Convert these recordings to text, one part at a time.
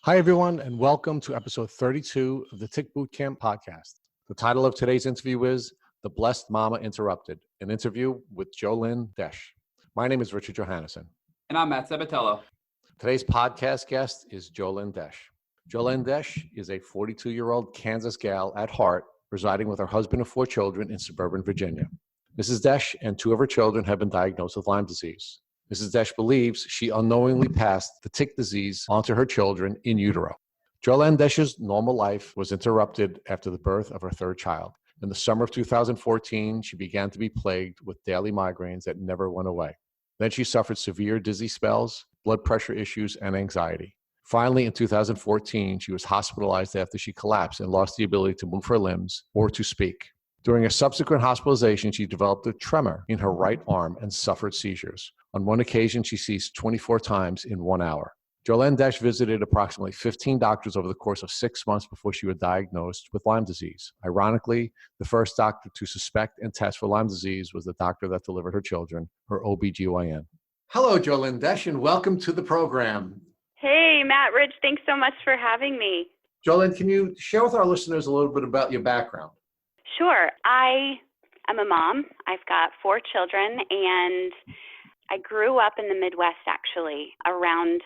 Hi, everyone, and welcome to episode 32 of the Tick Bootcamp podcast. The title of today's interview is The Blessed Mama Interrupted, an interview with Jolynn Desch. My name is Richard Johannesson. And I'm Matt Sabatello. Today's podcast guest is Jolynn Desch. Jolynn Desch is a 42-year-old Kansas gal at heart, residing with her husband and 4 children in suburban Virginia. Mrs. Desch and 2 of her children have been diagnosed with Lyme disease. Mrs. Desch believes she unknowingly passed the tick disease onto her children in utero. Jolynn Desch's normal life was interrupted after the birth of her 3rd child. In the summer of 2014, she began to be plagued with daily migraines that never went away. Then she suffered severe dizzy spells, blood pressure issues, and anxiety. Finally, in 2014, she was hospitalized after she collapsed and lost the ability to move her limbs or to speak. During a subsequent hospitalization, she developed a tremor in her right arm and suffered seizures. On one occasion, she ceased 24 times in 1 hour. Jolynn Desch visited approximately 15 doctors over the course of 6 months before she was diagnosed with Lyme disease. Ironically, the first doctor to suspect and test for Lyme disease was the doctor that delivered her children, her OBGYN. Hello, Jolynn Desch, and welcome to the program. Hey, Matt, Rich, thanks so much for having me. Jolynn, can you share with our listeners a little bit about your background? Sure. I am a mom. I've got 4 children, and I grew up in the Midwest, actually, around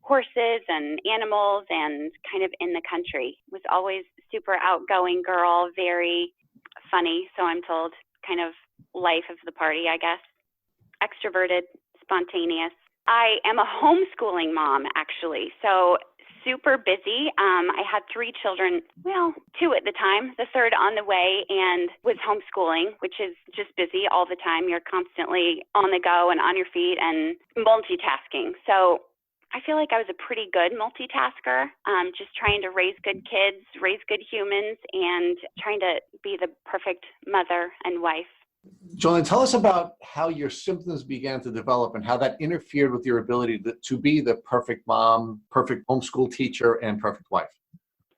horses and animals and kind of in the country. Was always super outgoing girl, very funny, so I'm told, kind of life of the party, I guess. Extroverted, spontaneous. I am a homeschooling mom, actually, so super busy. I had 3 children, well, 2 at the time, the 3rd on the way, and was homeschooling, which is just busy all the time. You're constantly on the go and on your feet and multitasking. So I feel like I was a pretty good multitasker, just trying to raise good kids, raise good humans, and trying to be the perfect mother and wife. Jolynn, tell us about how your symptoms began to develop and how that interfered with your ability to be the perfect mom, perfect homeschool teacher, and perfect wife.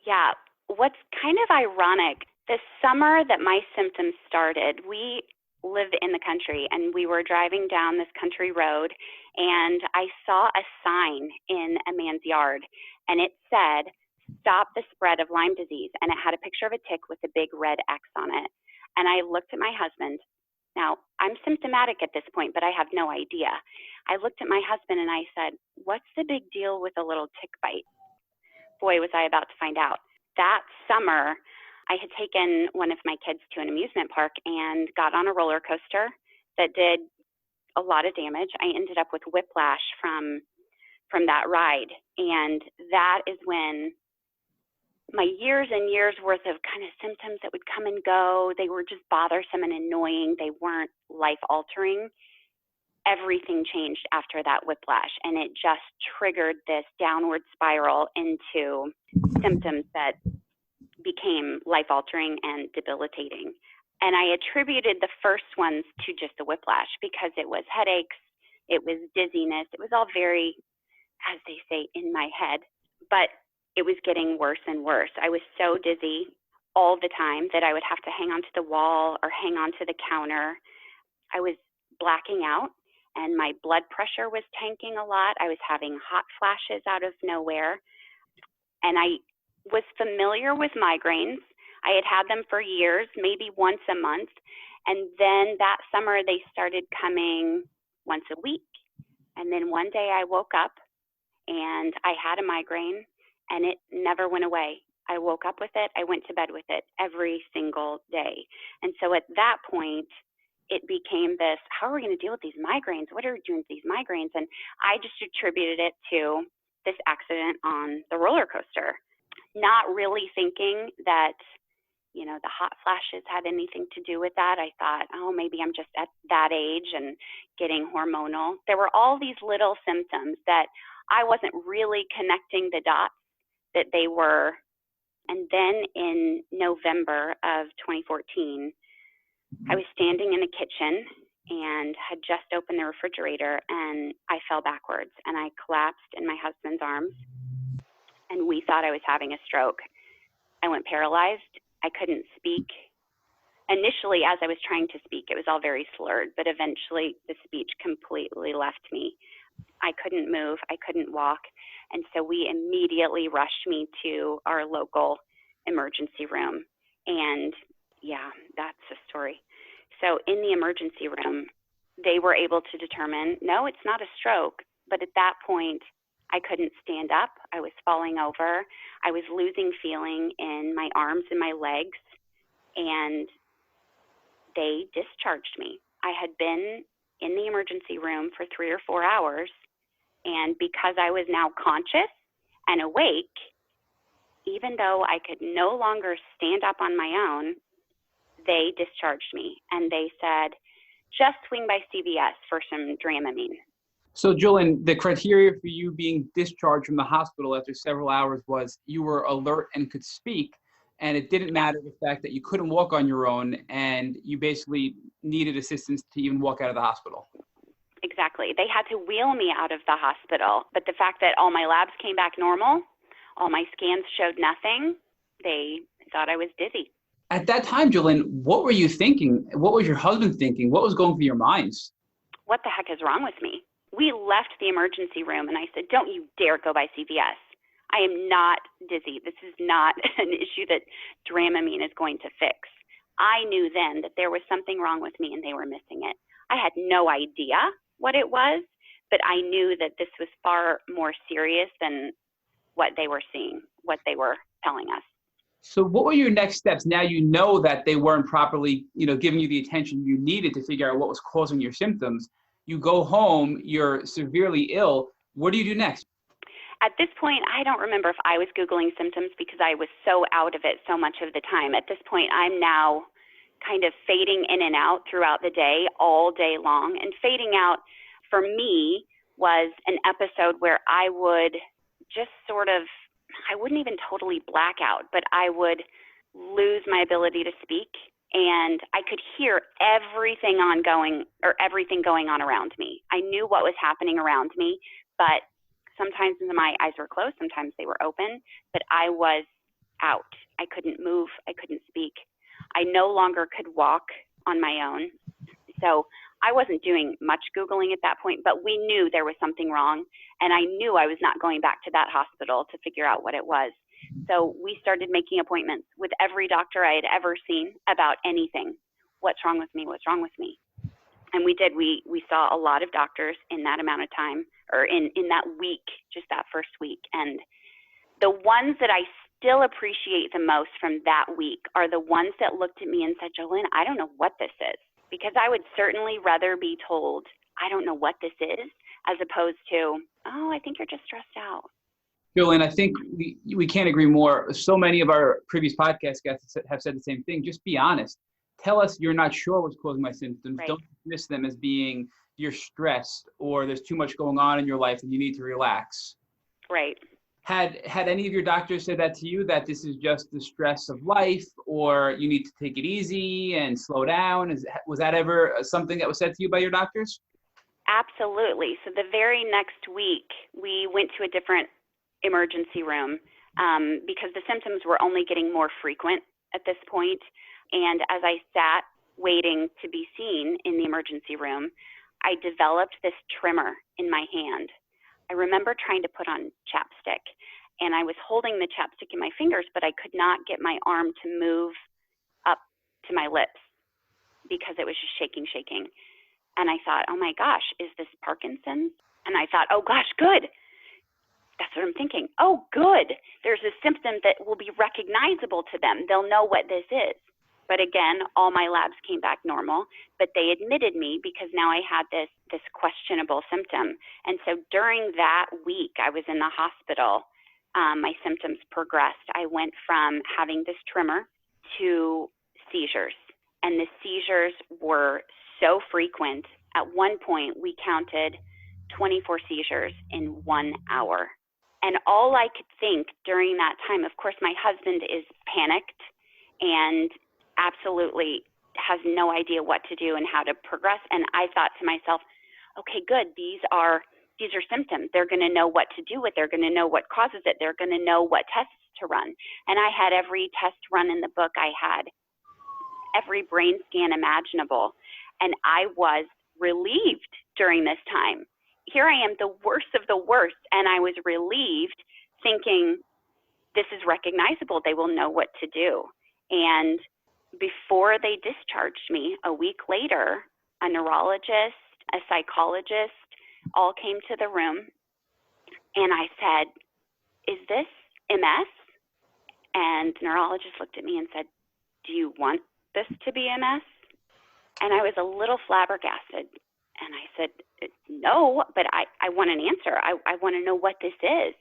Yeah. What's kind of ironic, the summer that my symptoms started, we lived in the country and we were driving down this country road and I saw a sign in a man's yard and it said, "Stop the spread of Lyme disease." And it had a picture of a tick with a big red X on it. And I looked at my husband. Now, I'm symptomatic at this point, but I have no idea. I looked at my husband and I said, "What's the big deal with a little tick bite?" Boy, was I about to find out. That summer, I had taken one of my kids to an amusement park and got on a roller coaster that did a lot of damage. I ended up with whiplash from that ride. And that is when my years and years worth of kind of symptoms that would come and go, they were just bothersome and annoying. They weren't life altering. Everything changed after that whiplash. And it just triggered this downward spiral into symptoms that became life altering and debilitating. And I attributed the first ones to just the whiplash because it was headaches, it was dizziness, it was all very, as they say, in my head. But it was getting worse and worse. I was so dizzy all the time that I would have to hang onto the wall or hang onto the counter. I was blacking out and my blood pressure was tanking a lot. I was having hot flashes out of nowhere. And I was familiar with migraines. I had had them for years, maybe once a month. And then that summer they started coming once a week. And then one day I woke up and I had a migraine. And it never went away. I woke up with it. I went to bed with it every single day. And so at that point, it became this, how are we going to deal with these migraines? What are we doing with these migraines? And I just attributed it to this accident on the roller coaster, not really thinking that, you know, the hot flashes had anything to do with that. I thought, oh, maybe I'm just at that age and getting hormonal. There were all these little symptoms that I wasn't really connecting the dots that they were. And then in November of 2014, I was standing in the kitchen and had just opened the refrigerator and I fell backwards and I collapsed in my husband's arms and we thought I was having a stroke. I went paralyzed. I couldn't speak. Initially, as I was trying to speak, it was all very slurred, but eventually the speech completely left me. I couldn't move. I couldn't walk. And so we immediately rushed me to our local emergency room. And yeah, that's the story. So in the emergency room, they were able to determine, no, it's not a stroke. But at that point, I couldn't stand up. I was falling over. I was losing feeling in my arms and my legs. And they discharged me. I had been in the emergency room for 3 or 4 hours. And because I was now conscious and awake, even though I could no longer stand up on my own, they discharged me. And they said, just swing by CVS for some Dramamine. So, Jolynn, the criteria for you being discharged from the hospital after several hours was you were alert and could speak, and it didn't matter the fact that you couldn't walk on your own, and you basically needed assistance to even walk out of the hospital. Exactly. They had to wheel me out of the hospital, but the fact that all my labs came back normal, all my scans showed nothing, they thought I was dizzy. At that time, Jolynn, what were you thinking? What was your husband thinking? What was going through your minds? What the heck is wrong with me? We left the emergency room and I said, don't you dare go by CVS. I am not dizzy. This is not an issue that Dramamine is going to fix. I knew then that there was something wrong with me and they were missing it. I had no idea what it was, but I knew that this was far more serious than what they were seeing, what they were telling us. So what were your next steps? Now you know that they weren't properly, giving you the attention you needed to figure out what was causing your symptoms. You go home, you're severely ill. What do you do next? At this point, I don't remember if I was Googling symptoms because I was so out of it so much of the time. At this point, I'm now kind of fading in and out throughout the day, all day long. And fading out for me was an episode where I would just sort of, I wouldn't even totally black out, but I would lose my ability to speak. And I could hear everything going on around me. I knew what was happening around me, but sometimes my eyes were closed, sometimes they were open, but I was out. I couldn't move, I couldn't speak. I no longer could walk on my own. So I wasn't doing much Googling at that point, but we knew there was something wrong, and I knew I was not going back to that hospital to figure out what it was. So we started making appointments with every doctor I had ever seen about anything. What's wrong with me? What's wrong with me? And we did. We saw a lot of doctors in that amount of time, or in that week, just that first week. And the ones that I still appreciate the most from that week are the ones that looked at me and said, Jolynn, I don't know what this is. Because I would certainly rather be told, I don't know what this is, as opposed to, oh, I think you're just stressed out. Jolynn, I think we can't agree more. So many of our previous podcast guests have said the same thing. Just be honest. Tell us you're not sure what's causing my symptoms. Right. Don't dismiss them as being you're stressed or there's too much going on in your life and you need to relax. Right. Had any of your doctors said that to you, that this is just the stress of life or you need to take it easy and slow down? Was that ever something that was said to you by your doctors? Absolutely. So the very next week, we went to a different emergency room because the symptoms were only getting more frequent at this point. And as I sat waiting to be seen in the emergency room, I developed this tremor in my hand. I remember trying to put on chapstick, and I was holding the chapstick in my fingers, but I could not get my arm to move up to my lips because it was just shaking. And I thought, oh my gosh, is this Parkinson's? And I thought, oh gosh, good. That's what I'm thinking. Oh, good. There's a symptom that will be recognizable to them. They'll know what this is. But again, all my labs came back normal, but they admitted me because now I had this questionable symptom. And so during that week I was in the hospital, my symptoms progressed. I went from having this tremor to seizures, and the seizures were so frequent. At one point we counted 24 seizures in 1 hour. And all I could think during that time, of course, my husband is panicked and absolutely has no idea what to do and how to progress. And I thought to myself, okay, good. These are symptoms. They're going to know what to do with it. They're going to know what causes it. They're going to know what tests to run. And I had every test run in the book. I had every brain scan imaginable. And I was relieved during this time. here I am, the worst of the worst. And I was relieved, thinking, this is recognizable. They will know what to do. And before they discharged me, a week later, a neurologist, a psychologist, all came to the room. And I said, is this MS? And the neurologist looked at me and said, do you want this to be MS? And I was a little flabbergasted. And I said, no, but I want an answer. I want to know what this is.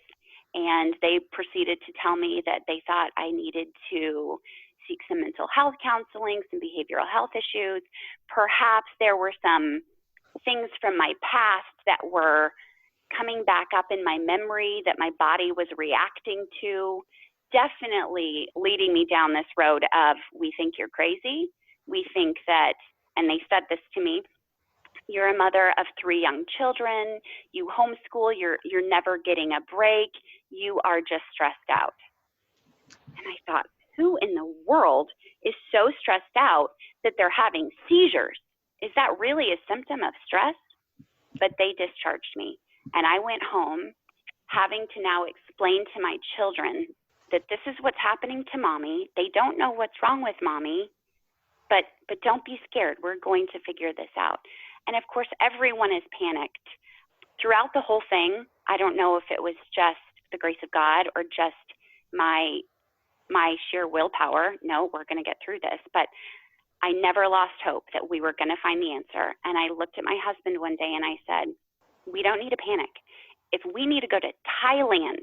And they proceeded to tell me that they thought I needed to seek some mental health counseling, some behavioral health issues. Perhaps there were some things from my past that were coming back up in my memory that my body was reacting to, definitely leading me down this road of, we think you're crazy. We think that, and they said this to me, you're a mother of 3 young children, you homeschool, you're never getting a break, you are just stressed out. And I thought, who in the world is so stressed out that they're having seizures? Is that really a symptom of stress? But they discharged me. And I went home having to now explain to my children that this is what's happening to mommy. They don't know what's wrong with mommy, but don't be scared. We're going to figure this out. And of course, everyone is panicked. Throughout the whole thing, I don't know if it was just the grace of God or just my sheer willpower. No, we're going to get through this. But I never lost hope that we were going to find the answer. And I looked at my husband one day and I said, we don't need to panic. If we need to go to Thailand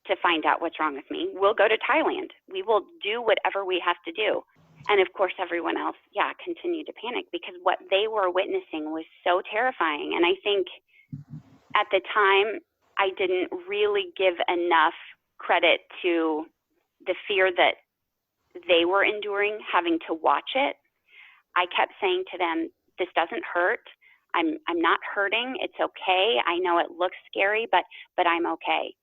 to find out what's wrong with me, we'll go to Thailand. We will do whatever we have to do. And of course, everyone else, continued to panic because what they were witnessing was so terrifying. And I think at the time, I didn't really give enough credit to the fear that they were enduring, having to watch it. I kept saying to them, this doesn't hurt. I'm not hurting. It's okay. I know it looks scary, but I'm okay.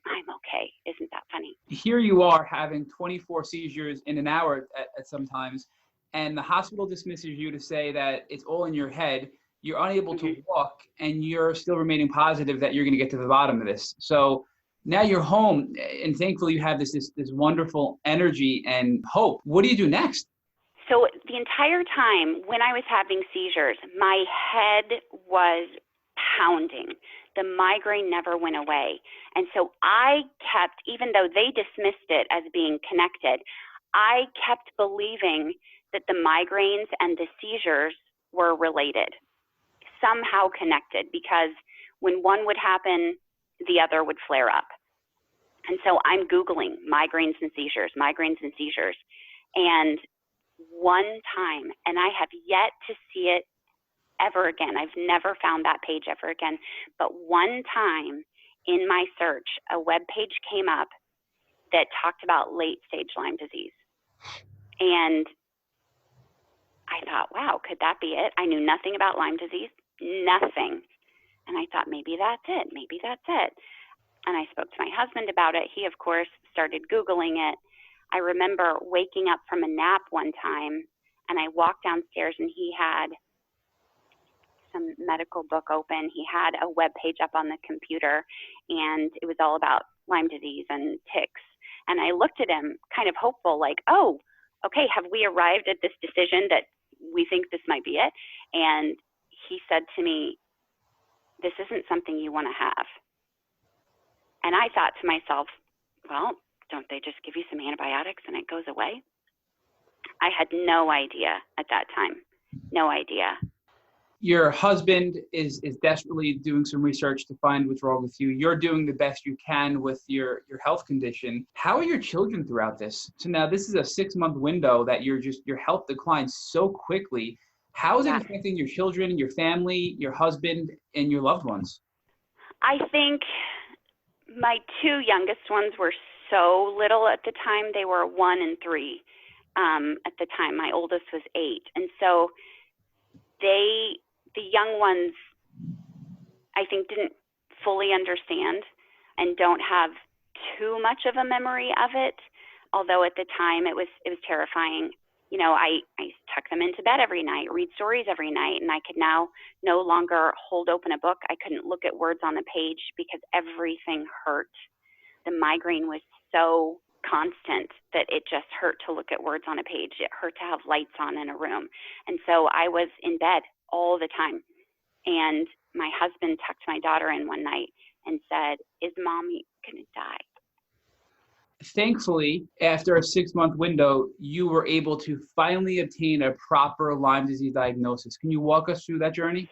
I'm okay. Isn't that funny? Here you are having 24 seizures in an hour at sometimes, and the hospital dismisses you to say that it's all in your head. You're unable to walk, and you're still remaining positive that you're going to get to the bottom of this. So now you're home, and thankfully you have this wonderful energy and hope. What do you do next? So the entire time when I was having seizures, my head was pounding. The migraine never went away. And so I kept, even though they dismissed it as being connected, I kept believing that the migraines and the seizures were related, somehow connected, because when one would happen, the other would flare up. And so I'm Googling migraines and seizures. And one time, and I have yet to see it ever again. I've never found that page ever again. But one time in my search, a web page came up that talked about late stage Lyme disease. And I thought, wow, could that be it? I knew nothing about Lyme disease, nothing. And I thought, maybe that's it. And I spoke to my husband about it. He, of course, started Googling it. I remember waking up from a nap one time, and I walked downstairs, and he had some medical book open. He had a web page up on the computer, and it was all about Lyme disease and ticks. And I looked at him kind of hopeful, like, oh, okay, have we arrived at this decision that we think this might be it? And he said to me, this isn't something you want to have. And I thought to myself, well, don't they just give you some antibiotics and it goes away? I had no idea at that time, no idea. Your husband is desperately doing some research to find what's wrong with you. You're doing the best you can with your health condition. How are your children throughout this? So now this is a 6-month window that your health declines so quickly. How is it affecting your children, your family, your husband, and your loved ones? I think my 2 youngest ones were so little at the time. They were 1 and 3 at the time. My oldest was 8. And so the young ones, I think, didn't fully understand and don't have too much of a memory of it. Although at the time it was terrifying. I tuck them into bed every night, read stories every night, and I could now no longer hold open a book. I couldn't look at words on the page because everything hurt. The migraine was so constant that it just hurt to look at words on a page. It hurt to have lights on in a room. And so I was in bed all the time. And my husband tucked my daughter in one night and said, "Is mommy going to die?" Thankfully, after a 6-month window, you were able to finally obtain a proper Lyme disease diagnosis. Can you walk us through that journey?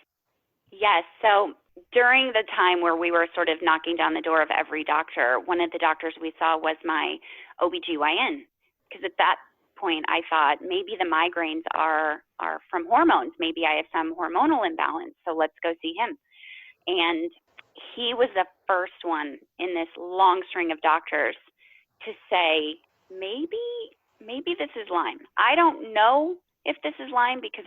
Yes. So during the time where we were sort of knocking down the door of every doctor, one of the doctors we saw was my OBGYN. Because at that point, I thought maybe the migraines are from hormones. Maybe I have some hormonal imbalance. So let's go see him. And he was the first one in this long string of doctors to say, maybe this is Lyme. I don't know if this is Lyme because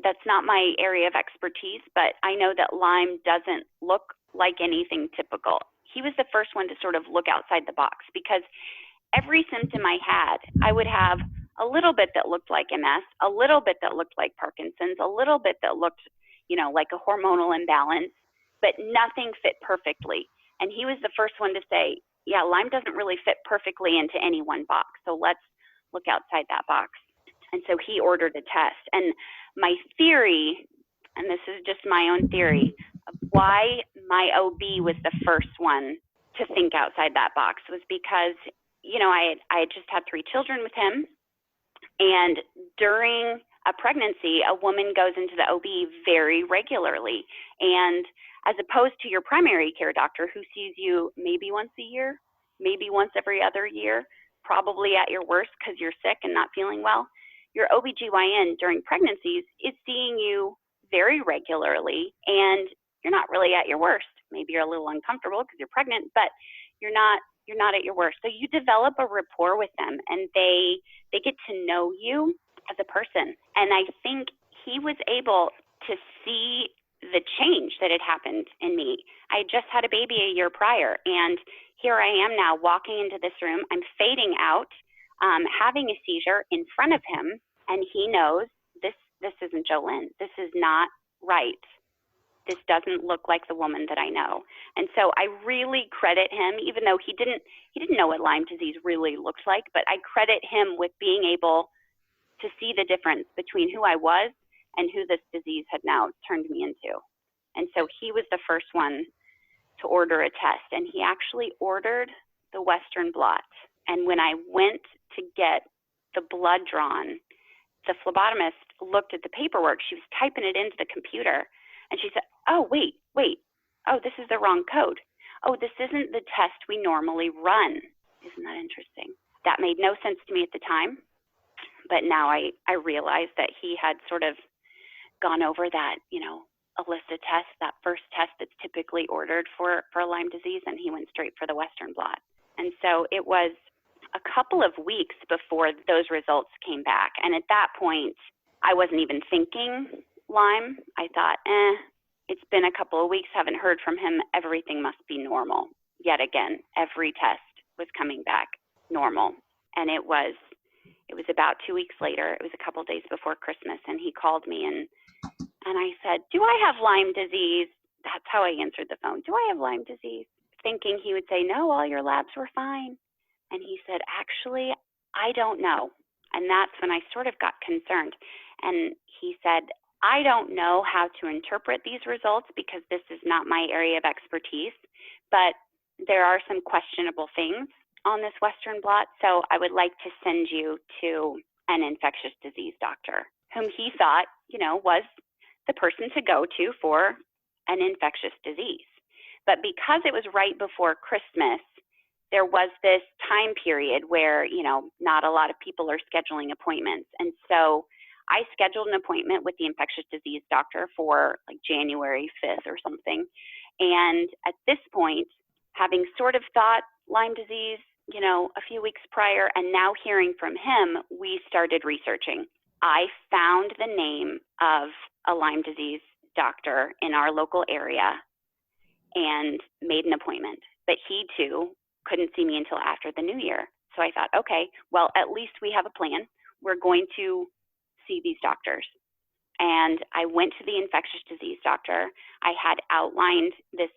that's not my area of expertise, but I know that Lyme doesn't look like anything typical. He was the first one to sort of look outside the box because every symptom I had, I would have a little bit that looked like MS, a little bit that looked like Parkinson's, a little bit that looked, like a hormonal imbalance, but nothing fit perfectly. And he was the first one to say, yeah, Lyme doesn't really fit perfectly into any one box. So let's look outside that box. And so he ordered a test. And my theory, and this is just my own theory, of why my OB was the first one to think outside that box was because, I had just had 3 children with him. And during a pregnancy, a woman goes into the OB very regularly. And as opposed to your primary care doctor who sees you maybe once a year, maybe once every other year, probably at your worst because you're sick and not feeling well, your OBGYN during pregnancies is seeing you very regularly and you're not really at your worst. Maybe you're a little uncomfortable because you're pregnant, but you're not at your worst. So you develop a rapport with them and they get to know you as a person. And I think he was able to see the change that had happened in me. I had just had a baby a year prior, and here I am now walking into this room. I'm fading out, having a seizure in front of him, and he knows this isn't Jolynn. This is not right. This doesn't look like the woman that I know. And so I really credit him, even though he didn't know what Lyme disease really looks like, but I credit him with being able to see the difference between who I was and who this disease had now turned me into. And so he was the first one to order a test, and he actually ordered the Western blot. And when I went to get the blood drawn, the phlebotomist looked at the paperwork. She was typing it into the computer, and she said, "Oh, wait. Oh, this is the wrong code. Oh, this isn't the test we normally run." Isn't that interesting? That made no sense to me at the time, but now I realize that he had sort of gone over that, a list of tests, that first test that's typically ordered for Lyme disease, and he went straight for the Western blot. And so it was a couple of weeks before those results came back. And at that point, I wasn't even thinking Lyme. I thought, it's been a couple of weeks, haven't heard from him. Everything must be normal. Yet again, every test was coming back normal. And it was about 2 weeks later. It was a couple of days before Christmas, and he called me and I said, "Do I have Lyme disease?" That's how I answered the phone. "Do I have Lyme disease?" Thinking he would say, "No, all your labs were fine." And he said, "Actually, I don't know." And that's when I sort of got concerned. And he said, "I don't know how to interpret these results because this is not my area of expertise, but there are some questionable things on this Western blot. So I would like to send you to an infectious disease doctor," whom he thought, was the person to go to for an infectious disease. But because it was right before Christmas, there was this time period where, not a lot of people are scheduling appointments. And so I scheduled an appointment with the infectious disease doctor for like January 5th or something. And at this point, having sort of thought Lyme disease, a few weeks prior, and now hearing from him, we started researching. I found the name of a Lyme disease doctor in our local area and made an appointment. But he too couldn't see me until after the new year. So I thought, okay, well, at least we have a plan. we're going to see these doctors. And I went to the infectious disease doctor. I had outlined this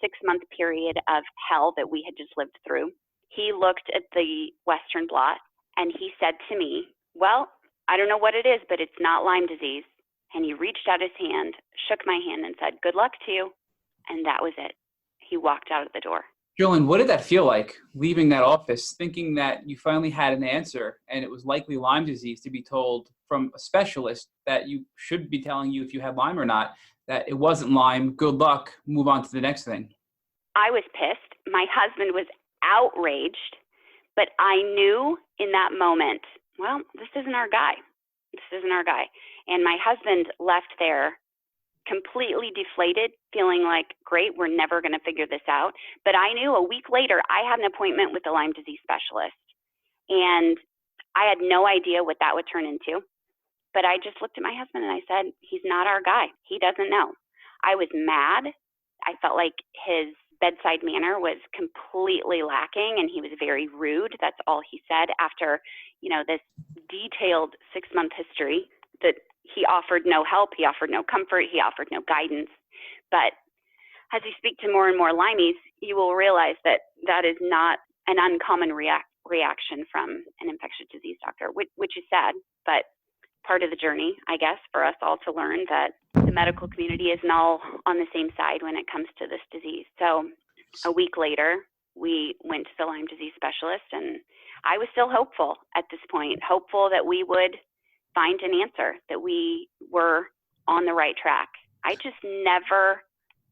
6-month period of hell that we had just lived through. He looked at the Western blot and he said to me, well, I don't know what it is, but it's not Lyme disease. And he reached out his hand, shook my hand and said, good luck to you. And that was it. He walked out of the door. Jolynn, what did that feel like, leaving that office, thinking that you finally had an answer and it was likely Lyme disease, to be told from a specialist that you should be telling you if you had Lyme or not, that it wasn't Lyme, good luck, move on to the next thing? I was pissed. My husband was outraged, but I knew in that moment, well, this isn't our guy. This isn't our guy. And my husband left there completely deflated, feeling like, great, we're never going to figure this out. But I knew a week later, I had an appointment with the Lyme disease specialist. And I had no idea what that would turn into. But I just looked at my husband and I said, he's not our guy. He doesn't know. I was mad. I felt like his bedside manner was completely lacking and he was very rude. That's all he said after, this detailed 6-month history that he offered no help, he offered no comfort, he offered no guidance. But as you speak to more and more Lymies, you will realize that that is not an uncommon reaction from an infectious disease doctor, which is sad, but part of the journey, I guess, for us all to learn that the medical community isn't all on the same side when it comes to this disease. So a week later, we went to the Lyme disease specialist, and I was still hopeful at this point, hopeful that we would find an answer, that we were on the right track. I just never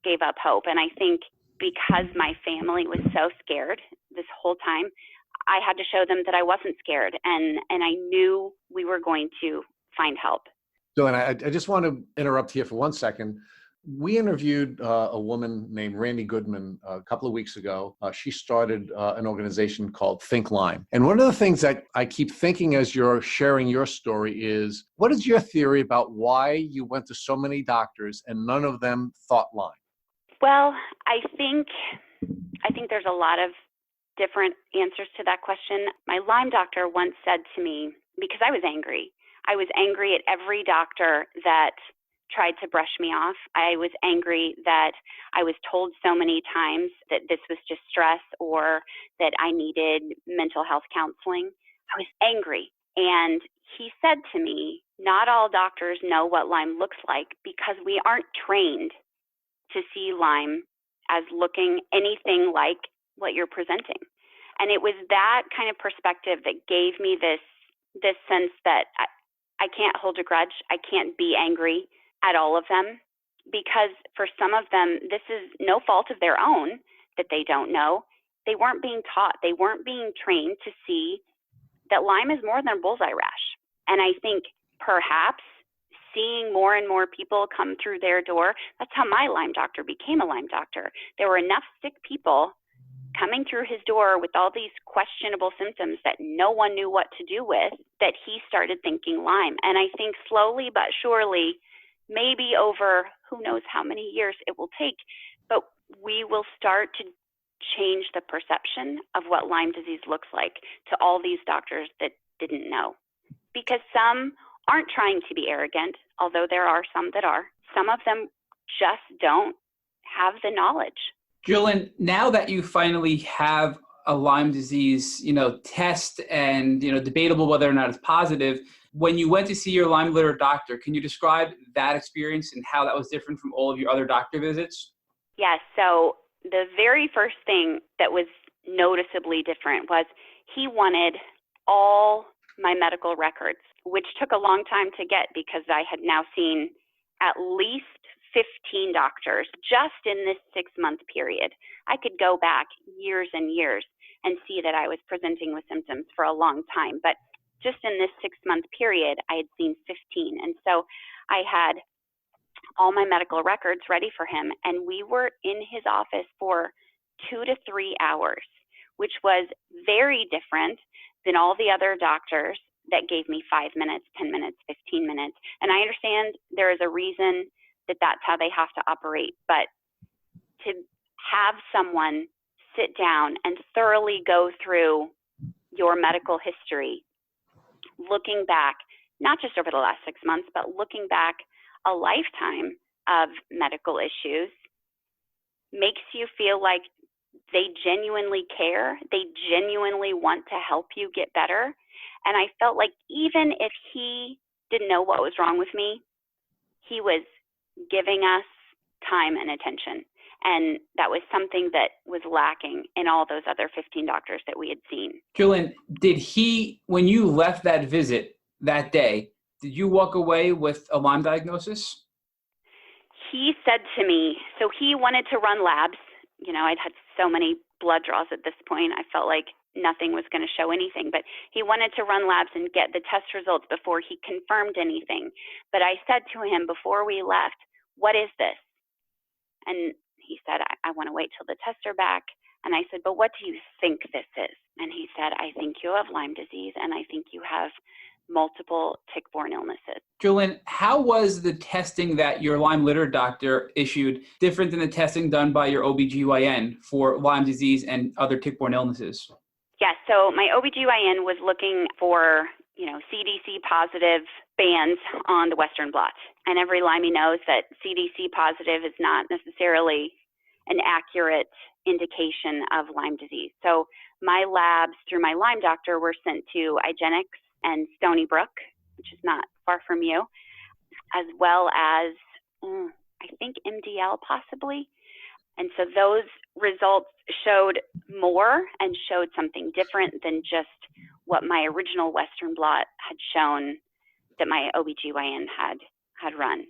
gave up hope. And I think because my family was so scared this whole time, I had to show them that I wasn't scared, and I knew we were going to find help. Jolynn, I just want to interrupt here for 1 second. We interviewed a woman named Randy Goodman a couple of weeks ago. She started an organization called Think Lyme. And one of the things that I keep thinking as you're sharing your story is, what is your theory about why you went to so many doctors and none of them thought Lyme? Well, I think there's a lot of different answers to that question. My Lyme doctor once said to me, because I was angry at every doctor that tried to brush me off. I was angry that I was told so many times that this was just stress or that I needed mental health counseling. I was angry. And he said to me, not all doctors know what Lyme looks like because we aren't trained to see Lyme as looking anything like what you're presenting. And it was that kind of perspective that gave me this sense that I can't hold a grudge. I can't be angry at all of them, because for some of them, this is no fault of their own that they don't know. They weren't being taught. They weren't being trained to see that Lyme is more than a bullseye rash. And I think perhaps seeing more and more people come through their door, that's how my Lyme doctor became a Lyme doctor. There were enough sick people coming through his door with all these questionable symptoms that no one knew what to do with, that he started thinking Lyme. And I think slowly but surely, maybe over who knows how many years it will take, but we will start to change the perception of what Lyme disease looks like to all these doctors that didn't know. Because some aren't trying to be arrogant, although there are some that are. Some of them just don't have the knowledge. Jolynn, now that you finally have a Lyme disease, test and, debatable whether or not it's positive, when you went to see your Lyme literate doctor, can you describe that experience and how that was different from all of your other doctor visits? Yes. So the very first thing that was noticeably different was he wanted all my medical records, which took a long time to get because I had now seen at least 15 doctors just in this 6-month period. I could go back years and years and see that I was presenting with symptoms for a long time, but just in this 6-month period, I had seen 15. And so I had all my medical records ready for him, and we were in his office for 2 to 3 hours, which was very different than all the other doctors that gave me 5 minutes, 10 minutes, 15 minutes. And I understand there is a reason that that's how they have to operate, but to have someone sit down and thoroughly go through your medical history looking back, not just over the last 6 months, but looking back a lifetime of medical issues makes you feel like they genuinely care. They genuinely want to help you get better. And I felt like even if he didn't know what was wrong with me, he was giving us time and attention. And that was something that was lacking in all those other 15 doctors that we had seen. Jolynn, when you left that visit that day, did you walk away with a Lyme diagnosis? He said to me, so he wanted to run labs. You know, I'd had so many blood draws at this point. I felt like nothing was going to show anything, but he wanted to run labs and get the test results before he confirmed anything. But I said to him before we left, what is this? And he said, I want to wait till the tests are back. And I said, but what do you think this is? And he said, I think you have Lyme disease, and I think you have multiple tick-borne illnesses. Jolynn, how was the testing that your Lyme litter doctor issued different than the testing done by your OBGYN for Lyme disease and other tick-borne illnesses? Yeah, so my OBGYN was looking for, CDC positive bands on the Western blot. And every Lyme knows that CDC positive is not necessarily an accurate indication of Lyme disease. So my labs through my Lyme doctor were sent to IGeneX and Stony Brook, which is not far from you, as well as, I think MDL possibly. And so those results showed more and showed something different than just what my original Western blot had shown that my OBGYN had run.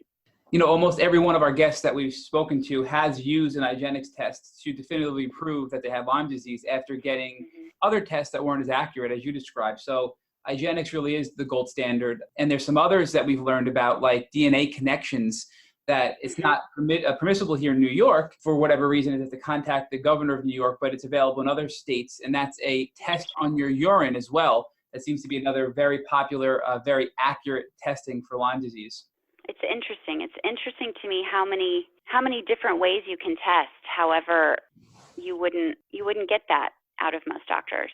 Almost every one of our guests that we've spoken to has used an IGeneX test to definitively prove that they had Lyme disease after getting other tests that weren't as accurate as you described. So IGeneX really is the gold standard. And there's some others that we've learned about, like DNA connections, that it's not permissible here in New York for whatever reason. It has to contact the governor of New York, but it's available in other states. And that's a test on your urine as well. That seems to be another very popular, very accurate testing for Lyme disease. It's interesting. It's interesting to me how many different ways you can test. However, you wouldn't get that out of most doctors.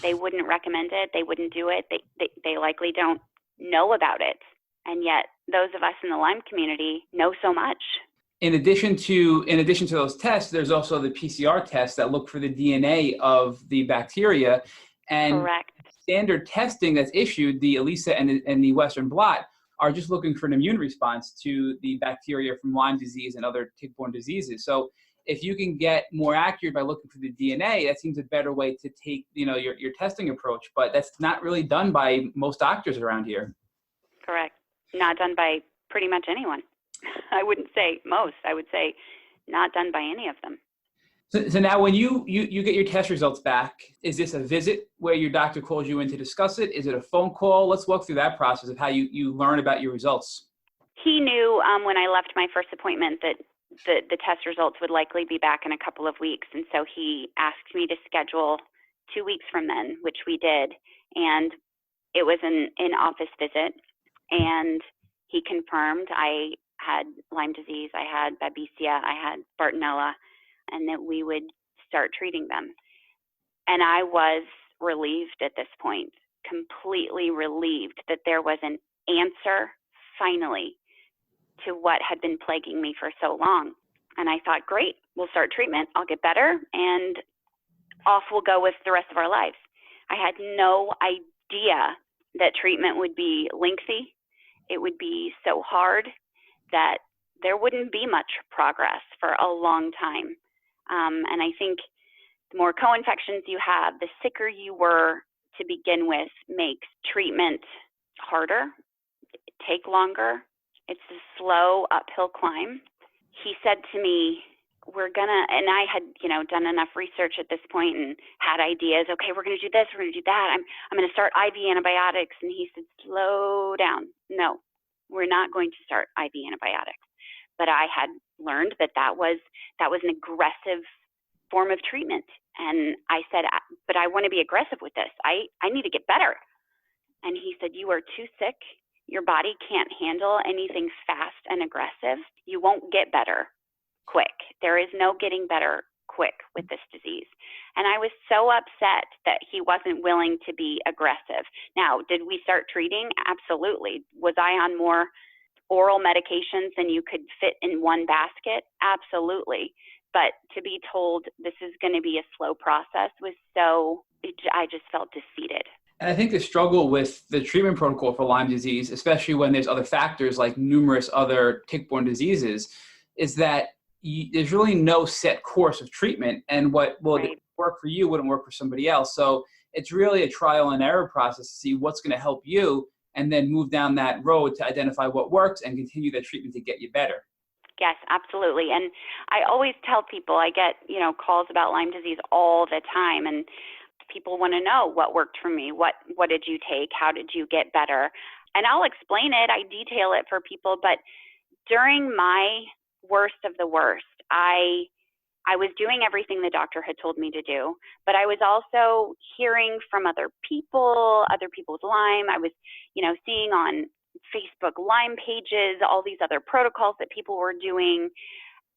They wouldn't recommend it. They wouldn't do it. They likely don't know about it. And yet those of us in the Lyme community know so much. In addition to those tests, there's also the PCR tests that look for the DNA of the bacteria. And correct. Standard testing that's issued, the ELISA and the Western blot, are just looking for an immune response to the bacteria from Lyme disease and other tick-borne diseases. So if you can get more accurate by looking for the DNA, that seems a better way to take, your testing approach. But that's not really done by most doctors around here. Correct. Not done by pretty much anyone. I wouldn't say most. I would say not done by any of them. So now when you get your test results back, is this a visit where your doctor calls you in to discuss it? Is it a phone call? Let's walk through that process of how you learn about your results. He knew when I left my first appointment that the test results would likely be back in a couple of weeks. And so he asked me to schedule 2 weeks from then, which we did. And it was an in-office visit. And he confirmed I had Lyme disease, I had Babesia, I had Bartonella, and that we would start treating them. And I was relieved at this point, completely relieved that there was an answer finally to what had been plaguing me for so long. And I thought, great, we'll start treatment, I'll get better, and off we'll go with the rest of our lives. I had no idea that treatment would be lengthy. It would be so hard that there wouldn't be much progress for a long time. And I think the more co-infections you have, the sicker you were to begin with makes treatment harder, take longer. It's a slow uphill climb. He said to me, and I had, done enough research at this point and had ideas. Okay, we're going to do this, we're going to do that. I'm going to start IV antibiotics. And he said, slow down. No, we're not going to start IV antibiotics. But I had learned that was an aggressive form of treatment. And I said, but I want to be aggressive with this. I need to get better. And he said, you are too sick. Your body can't handle anything fast and aggressive. You won't get better quick. There is no getting better quick with this disease. And I was so upset that he wasn't willing to be aggressive. Now, did we start treating? Absolutely. Was I on more oral medications than you could fit in one basket? Absolutely. But to be told this is going to be a slow process I just felt defeated. And I think the struggle with the treatment protocol for Lyme disease, especially when there's other factors like numerous other tick-borne diseases, is that there's really no set course of treatment, and what will work for you wouldn't work for somebody else. So it's really a trial and error process to see what's going to help you, and then move down that road to identify what works and continue that treatment to get you better. Yes, absolutely. And I always tell people, I get, calls about Lyme disease all the time, and people want to know what worked for me. What did you take? How did you get better? And I'll explain it. I detail it for people. But during my worst of the worst, I was doing everything the doctor had told me to do, but I was also hearing from other people with Lyme. I was, seeing on Facebook Lyme pages, all these other protocols that people were doing.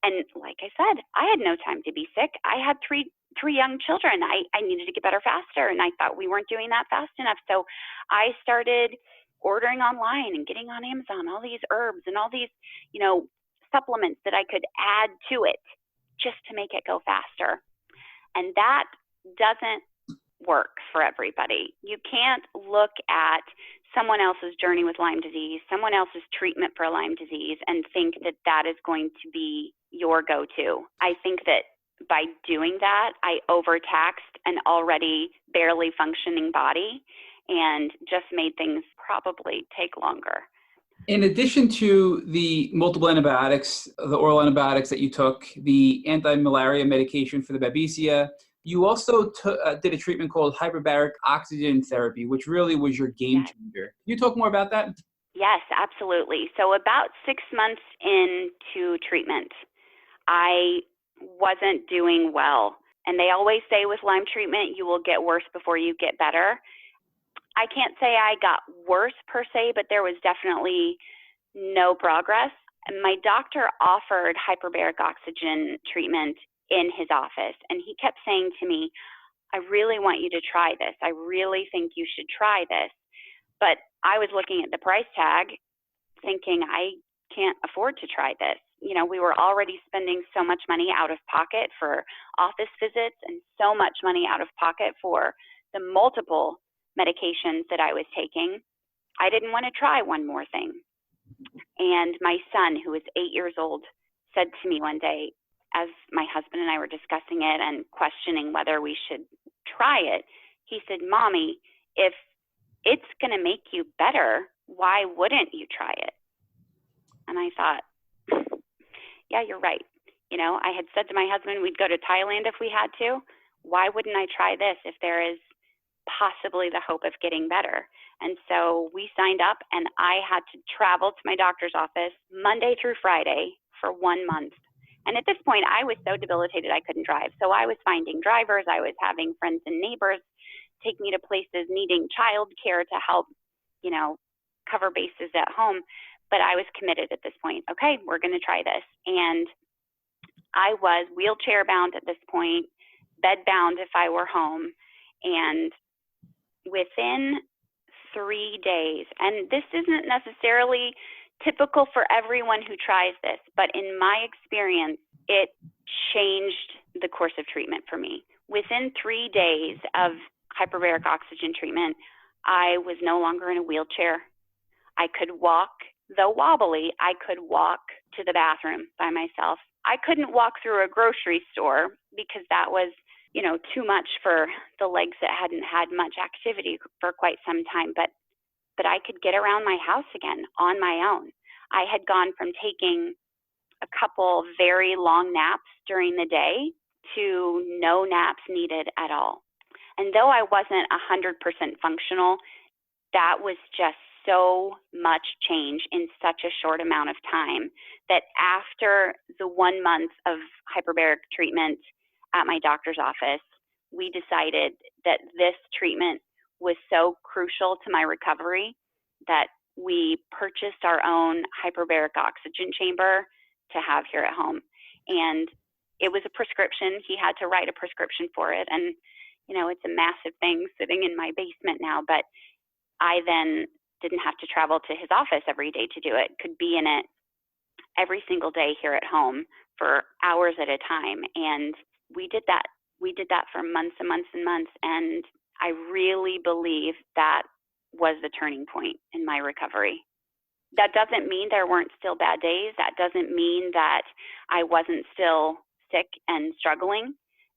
And like I said, I had no time to be sick. I had three young children. I needed to get better faster, and I thought we weren't doing that fast enough. So I started ordering online and getting on Amazon all these herbs and all these, supplements that I could add to it just to make it go faster. And that doesn't work for everybody. You can't look at someone else's journey with Lyme disease, someone else's treatment for Lyme disease, and think that that is going to be your go-to. I think that by doing that, I overtaxed an already barely functioning body and just made things probably take longer. In addition to the multiple antibiotics, the oral antibiotics that you took, the anti-malaria medication for the babesia, you also did a treatment called hyperbaric oxygen therapy, which really was your game changer. Can you talk more about that? Yes, absolutely. So about 6 months into treatment, I wasn't doing well. And they always say with Lyme treatment, you will get worse before you get better. I can't say I got worse per se, but there was definitely no progress. And my doctor offered hyperbaric oxygen treatment in his office, and he kept saying to me, I really want you to try this. I really think you should try this. But I was looking at the price tag thinking I can't afford to try this. We were already spending so much money out of pocket for office visits and so much money out of pocket for the multiple medications that I was taking. I didn't want to try one more thing. And my son, who is 8 years old, said to me one day, as my husband and I were discussing it and questioning whether we should try it, he said, Mommy, if it's going to make you better, why wouldn't you try it? And I thought, yeah, you're right. I had said to my husband we'd go to Thailand if we had to. Why wouldn't I try this if there is possibly the hope of getting better? And so we signed up, and I had to travel to my doctor's office Monday through Friday for 1 month. And at this point, I was so debilitated I couldn't drive. So I was finding drivers. I was having friends and neighbors take me to places needing childcare to help, cover bases at home. But I was committed at this point. Okay, we're going to try this. And I was wheelchair bound at this point, bed bound if I were home. And within 3 days, and this isn't necessarily typical for everyone who tries this, but in my experience, it changed the course of treatment for me. Within 3 days of hyperbaric oxygen treatment, I was no longer in a wheelchair. I could walk, though wobbly, I could walk to the bathroom by myself. I couldn't walk through a grocery store because that was, too much for the legs that hadn't had much activity for quite some time, but I could get around my house again on my own. I had gone from taking a couple very long naps during the day to no naps needed at all. And though I wasn't 100% functional, that was just so much change in such a short amount of time that after the 1 month of hyperbaric treatment at my doctor's office, we decided that this treatment was so crucial to my recovery that we purchased our own hyperbaric oxygen chamber to have here at home. And it was a prescription. He had to write a prescription for it. And, it's a massive thing sitting in my basement now, but I then didn't have to travel to his office every day to do it. Could be in it every single day here at home for hours at a time. And we did that. We did that for months and months and months. And I really believe that was the turning point in my recovery. That doesn't mean there weren't still bad days. That doesn't mean that I wasn't still sick and struggling,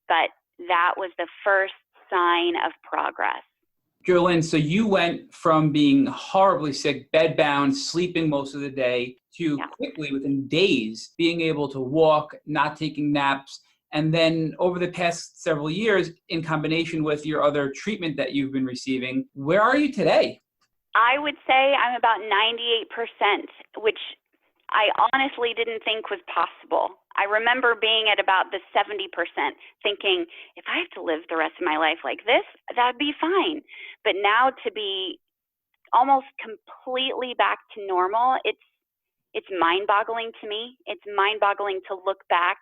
but that was the first sign of progress. Jolynn, so you went from being horribly sick, bedbound, sleeping most of the day, to quickly, within days, being able to walk, not taking naps. And then over the past several years, in combination with your other treatment that you've been receiving, where are you today? I would say I'm about 98%, which I honestly didn't think was possible. I remember being at about the 70%, thinking, if I have to live the rest of my life like this, that'd be fine. But now to be almost completely back to normal, it's mind-boggling to me. It's mind-boggling to look back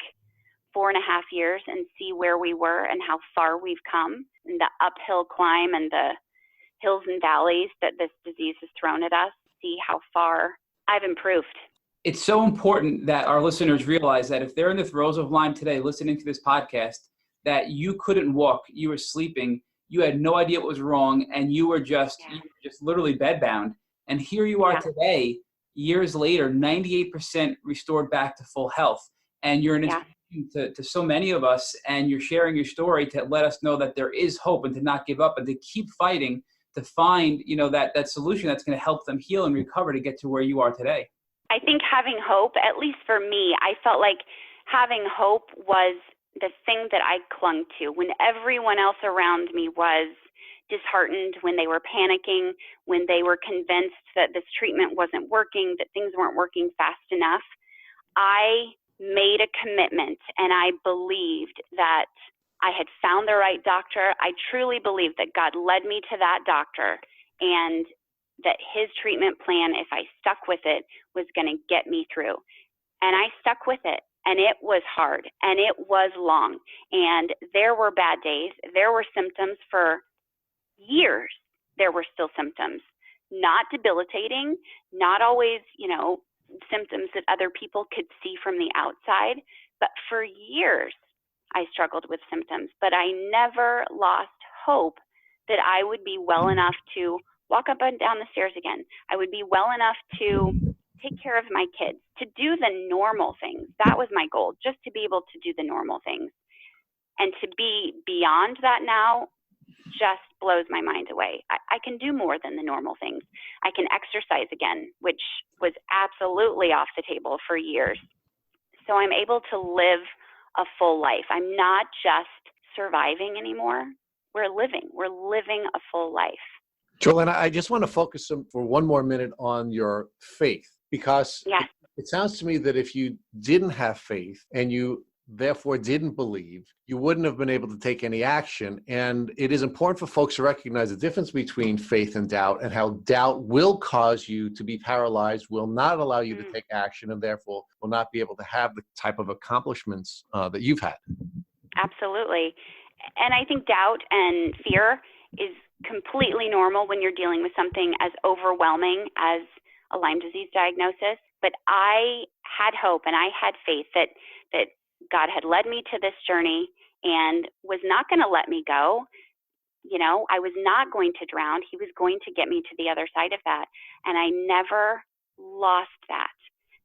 4.5 years and see where we were and how far we've come, and the uphill climb and the hills and valleys that this disease has thrown at us, see how far I've improved. It's so important that our listeners realize that if they're in the throes of Lyme today, listening to this podcast, that you couldn't walk, you were sleeping, you had no idea what was wrong, and you were just literally bedbound. And here you are today, years later, 98% restored back to full health. And you're an inspiration to so many of us, and you're sharing your story to let us know that there is hope and to not give up and to keep fighting to find, that solution that's going to help them heal and recover to get to where you are today. I think having hope, at least for me, I felt like having hope was the thing that I clung to when everyone else around me was disheartened, when they were panicking, when they were convinced that this treatment wasn't working, that things weren't working fast enough. I made a commitment, and I believed that I had found the right doctor. I truly believed that God led me to that doctor, and that his treatment plan, if I stuck with it, was going to get me through. And I stuck with it. And it was hard. And it was long. And there were bad days. There were symptoms for years. There were still symptoms. Not debilitating, not always, symptoms that other people could see from the outside. But for years, I struggled with symptoms. But I never lost hope that I would be well enough to walk up and down the stairs again. I would be well enough to take care of my kids, to do the normal things. That was my goal, just to be able to do the normal things. And to be beyond that now just blows my mind away. I can do more than the normal things. I can exercise again, which was absolutely off the table for years. So I'm able to live a full life. I'm not just surviving anymore. We're living a full life. Jolynn, I just want to focus for one more minute on your faith, because it sounds to me that if you didn't have faith and you therefore didn't believe, you wouldn't have been able to take any action. And it is important for folks to recognize the difference between faith and doubt, and how doubt will cause you to be paralyzed, will not allow you to take action, and therefore will not be able to have the type of accomplishments that you've had. Absolutely. And I think doubt and fear is completely normal when you're dealing with something as overwhelming as a Lyme disease diagnosis. But I had hope and I had faith that God had led me to this journey and was not going to let me go. I was not going to drown. He was going to get me to the other side of that. And I never lost that.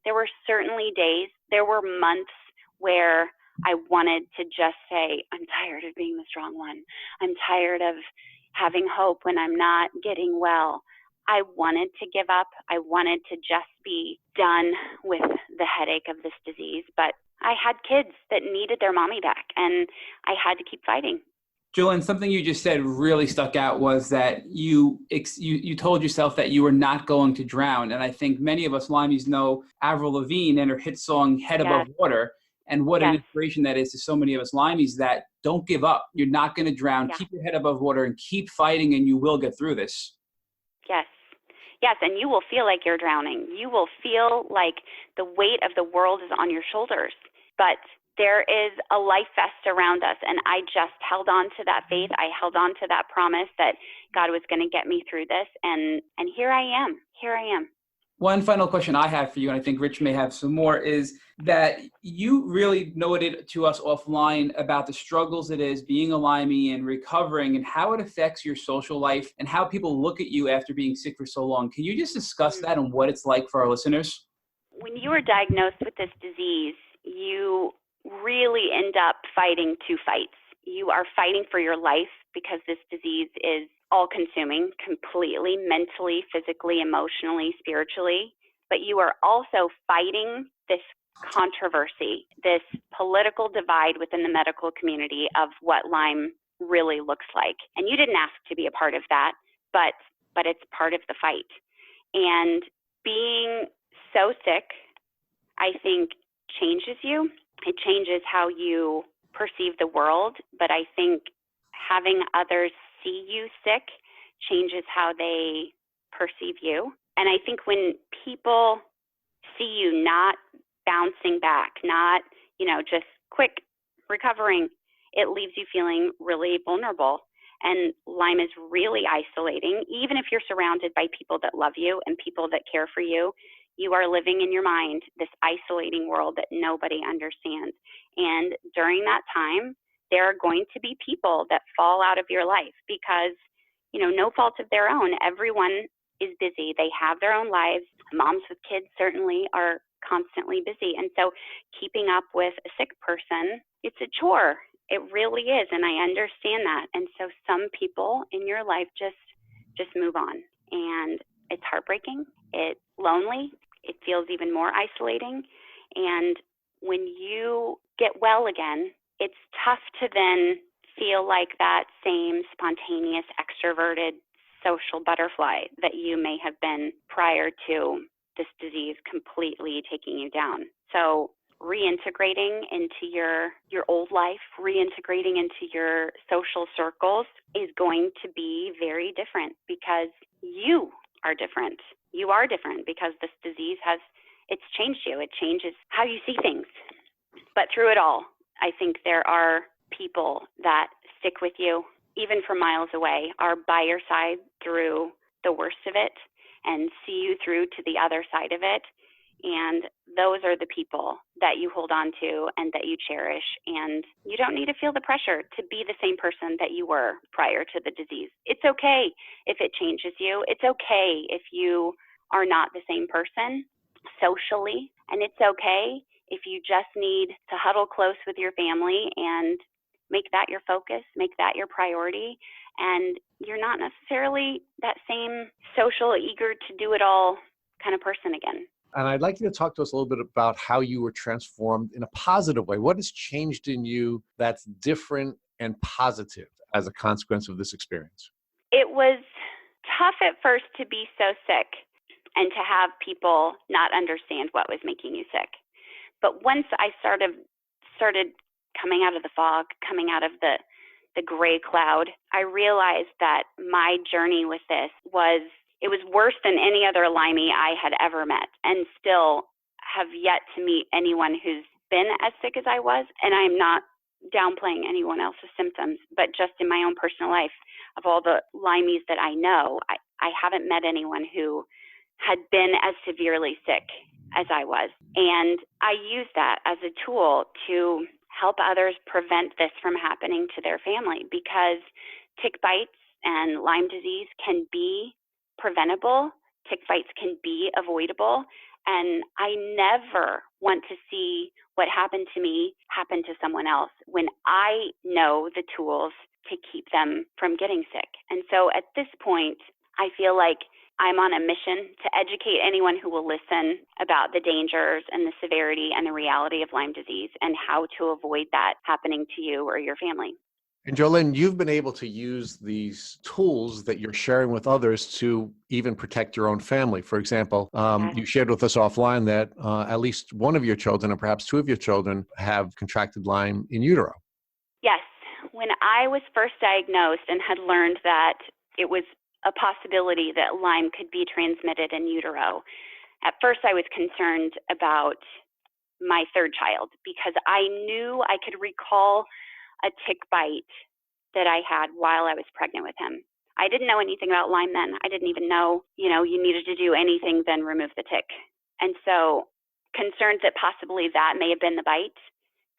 There were certainly days, there were months where I wanted to just say, I'm tired of being the strong one. I'm tired of having hope when I'm not getting well. I wanted to give up. I wanted to just be done with the headache of this disease. But I had kids that needed their mommy back, and I had to keep fighting. Jolynn, something you just said really stuck out was that you told yourself that you were not going to drown. And I think many of us Lymies know Avril Lavigne and her hit song, Head Above Water. And what an inspiration that is to so many of us Lymies, that don't give up. You're not going to drown. Keep your head above water and keep fighting, and you will get through this. Yes, and you will feel like you're drowning. You will feel like the weight of the world is on your shoulders. But there is a life vest around us. And I just held on to that faith. I held on to that promise that God was going to get me through this. And here I am. Here I am. One final question I have for you, and I think Rich may have some more, is that you really noted to us offline about the struggles it is being a Lyme and recovering and how it affects your social life and how people look at you after being sick for so long. Can you just discuss that and what it's like for our listeners? When you are diagnosed with this disease, you really end up fighting two fights. You are fighting for your life because this disease is all-consuming, completely, mentally, physically, emotionally, spiritually. But you are also fighting this controversy, this political divide within the medical community of what Lyme really looks like. And you didn't ask to be a part of that, but it's part of the fight. And being so sick, I think, changes you. It changes how you perceive the world, but I think having others see you sick changes how they perceive you. And I think when people see you not bouncing back, not, just quick recovering, it leaves you feeling really vulnerable. And Lyme is really isolating. Even if you're surrounded by people that love you and people that care for you, you are living in your mind this isolating world that nobody understands. And during that time, there are going to be people that fall out of your life because, no fault of their own. Everyone is busy. They have their own lives. Moms with kids certainly are constantly busy. And so keeping up with a sick person, it's a chore. It really is. And I understand that. And so some people in your life just move on. And it's heartbreaking. It's lonely. It feels even more isolating. And when you get well again, it's tough to then feel like that same spontaneous, extroverted, social butterfly that you may have been prior to this disease completely taking you down. So reintegrating into your old life, reintegrating into your social circles is going to be very different because you are different. You are different because this disease it's changed you. It changes how you see things. But through it all, I think there are people that stick with you, even from miles away, are by your side through the worst of it and see you through to the other side of it. And those are the people that you hold on to and that you cherish. And you don't need to feel the pressure to be the same person that you were prior to the disease. It's okay if it changes you. It's okay if you are not the same person socially. And it's okay if you just need to huddle close with your family and make that your focus, make that your priority. And you're not necessarily that same social, eager to do it all kind of person again. And I'd like you to talk to us a little bit about how you were transformed in a positive way. What has changed in you that's different and positive as a consequence of this experience? It was tough at first to be so sick and to have people not understand what was making you sick. But once I started coming out of the fog, coming out of the gray cloud, I realized that my journey with this was worse than any other Lyme I had ever met, and still have yet to meet anyone who's been as sick as I was. And I'm not downplaying anyone else's symptoms, but just in my own personal life, of all the Lymes that I know, I haven't met anyone who had been as severely sick as I was. And I use that as a tool to help others prevent this from happening to their family, because tick bites and Lyme disease can be preventable. Tick bites can be avoidable. And I never want to see what happened to me happen to someone else when I know the tools to keep them from getting sick. And so at this point, I feel like I'm on a mission to educate anyone who will listen about the dangers and the severity and the reality of Lyme disease and how to avoid that happening to you or your family. And Jolynn, you've been able to use these tools that you're sharing with others to even protect your own family. For example, you shared with us offline that at least one of your children, or perhaps two of your children, have contracted Lyme in utero. Yes. When I was first diagnosed and had learned that it was a possibility that Lyme could be transmitted in utero, at first I was concerned about my third child because I knew I could recall a tick bite that I had while I was pregnant with him. I didn't know anything about Lyme then. I didn't even know, you needed to do anything then remove the tick. And so concerned that possibly that may have been the bite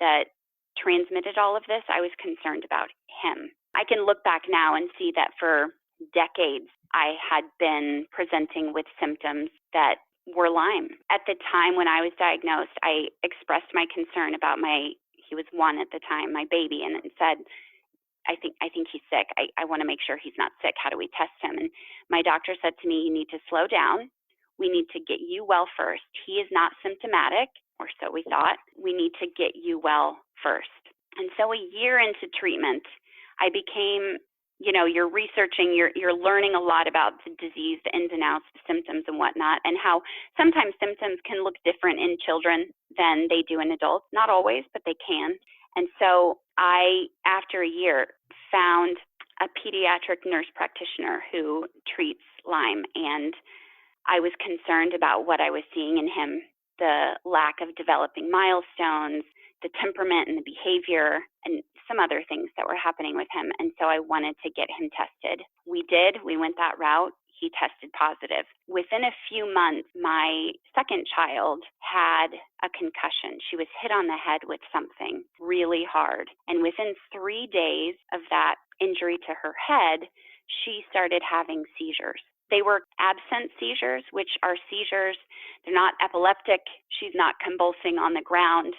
that transmitted all of this, I was concerned about him. I can look back now and see that for decades, I had been presenting with symptoms that were Lyme. At the time when I was diagnosed, I expressed my concern about he was 1 at the time, my baby, and said, I think he's sick. I want to make sure he's not sick. How do we test him? And my doctor said to me, you need to slow down. We need to get you well first. He is not symptomatic, or so we thought. We need to get you well first. And so a year into treatment, I became, you're researching, you're learning a lot about the disease, the ins and outs, the symptoms and whatnot, and how sometimes symptoms can look different in children than they do in adults. Not always, but they can. And so I, after a year, found a pediatric nurse practitioner who treats Lyme, and I was concerned about what I was seeing in him, the lack of developing milestones, the temperament and the behavior, and some other things that were happening with him. And so I wanted to get him tested. We did. We went that route. He tested positive. Within a few months, my second child had a concussion. She was hit on the head with something really hard. And within 3 days of that injury to her head, she started having seizures. They were absent seizures, which are seizures. They're not epileptic. She's not convulsing on the ground,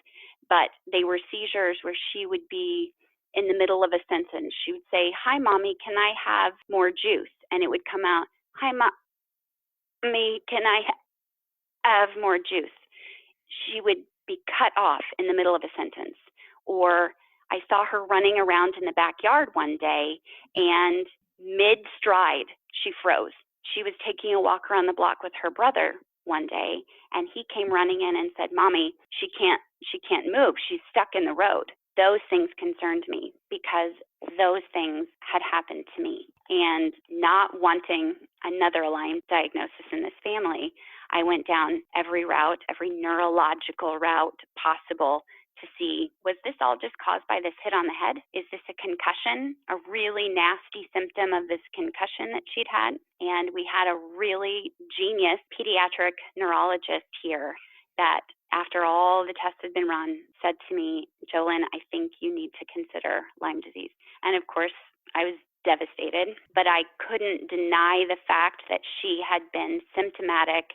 but they were seizures where she would be in the middle of a sentence. She would say, "Hi, Mommy, can I have more juice?" And it would come out, "Hi, Mommy, can I have more juice?" She would be cut off in the middle of a sentence. Or I saw her running around in the backyard one day, and mid-stride, she froze. She was taking a walk around the block with her brother one day, and he came running in and said, "Mommy, she can't move. She's stuck in the road." Those things concerned me because those things had happened to me. And not wanting another Lyme diagnosis in this family, I went down every route, every neurological route possible to see, was this all just caused by this hit on the head? Is this a concussion, a really nasty symptom of this concussion that she'd had? And we had a really genius pediatric neurologist here that, after all the tests had been run, said to me, "Jolynn, I think you need to consider Lyme disease." And of course, I was devastated, but I couldn't deny the fact that she had been symptomatic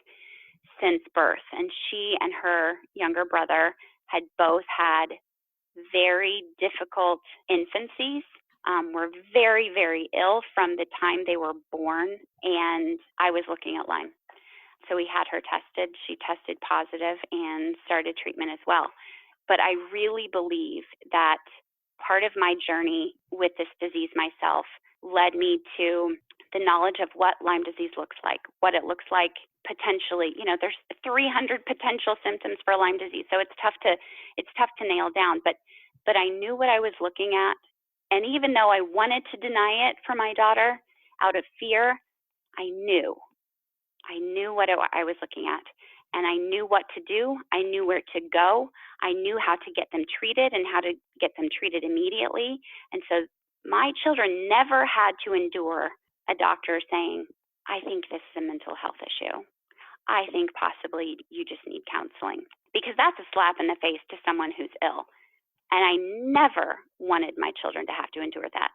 since birth. And she and her younger brother had both had very difficult infancies, were very, very ill from the time they were born, and I was looking at Lyme. So we had her tested. She tested positive and started treatment as well. But I really believe that part of my journey with this disease myself led me to the knowledge of what Lyme disease looks like, what it looks like potentially. There's 300 potential symptoms for Lyme disease, so it's tough to nail down. But I knew what I was looking at, and even though I wanted to deny it for my daughter out of fear, I knew what I was looking at, and I knew what to do. I knew where to go. I knew how to get them treated and how to get them treated immediately. And so my children never had to endure a doctor saying, "I think this is a mental health issue. I think possibly you just need counseling," because that's a slap in the face to someone who's ill. And I never wanted my children to have to endure that.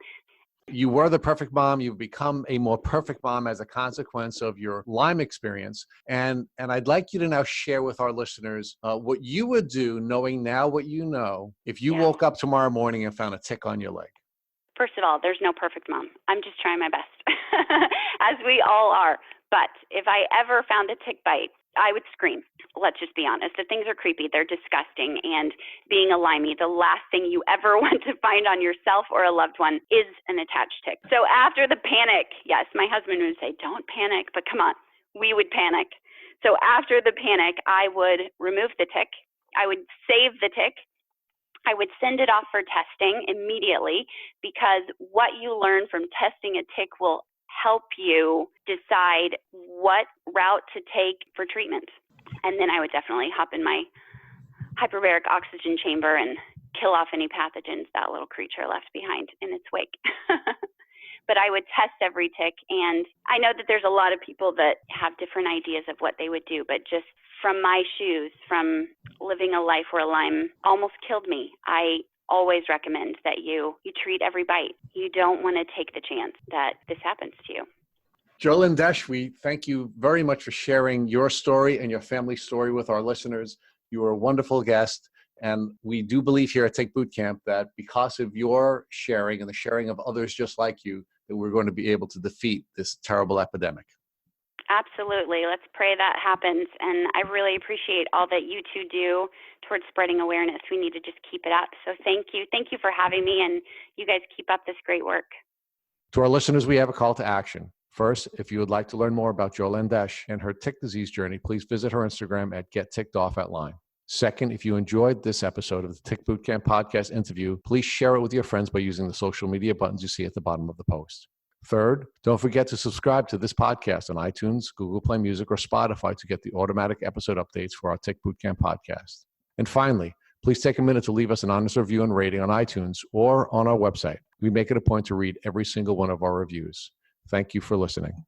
You were the perfect mom. You've become a more perfect mom as a consequence of your Lyme experience. And I'd like you to now share with our listeners what you would do, knowing now what you know, if you woke up tomorrow morning and found a tick on your leg. First of all, there's no perfect mom. I'm just trying my best, as we all are. But if I ever found a tick bite, I would scream. Let's just be honest. The things are creepy. They're disgusting. And being a Limey, the last thing you ever want to find on yourself or a loved one is an attached tick. So after the panic, yes, my husband would say, "Don't panic," but come on, we would panic. So after the panic, I would remove the tick. I would save the tick. I would send it off for testing immediately, because what you learn from testing a tick will help you decide what route to take for treatment. And then I would definitely hop in my hyperbaric oxygen chamber and kill off any pathogens that little creature left behind in its wake. But I would test every tick. And I know that there's a lot of people that have different ideas of what they would do, but just from my shoes, from living a life where Lyme almost killed me, I always recommend that you treat every bite. You don't want to take the chance that this happens to you. Jolynn Desch, we thank you very much for sharing your story and your family story with our listeners. You are a wonderful guest. And we do believe here at Tick Boot Camp that because of your sharing and the sharing of others just like you, that we're going to be able to defeat this terrible epidemic. Absolutely. Let's pray that happens. And I really appreciate all that you two do towards spreading awareness. We need to just keep it up. So thank you. Thank you for having me, and you guys keep up this great work. To our listeners, we have a call to action. First, if you would like to learn more about Jolynn Desch and her tick disease journey, please visit her Instagram at GetTickedOff@Lyme. Second, if you enjoyed this episode of the Tick Boot Camp podcast interview, please share it with your friends by using the social media buttons you see at the bottom of the post. Third, don't forget to subscribe to this podcast on iTunes, Google Play Music, or Spotify to get the automatic episode updates for our Tick Boot Camp podcast. And finally, please take a minute to leave us an honest review and rating on iTunes or on our website. We make it a point to read every single one of our reviews. Thank you for listening.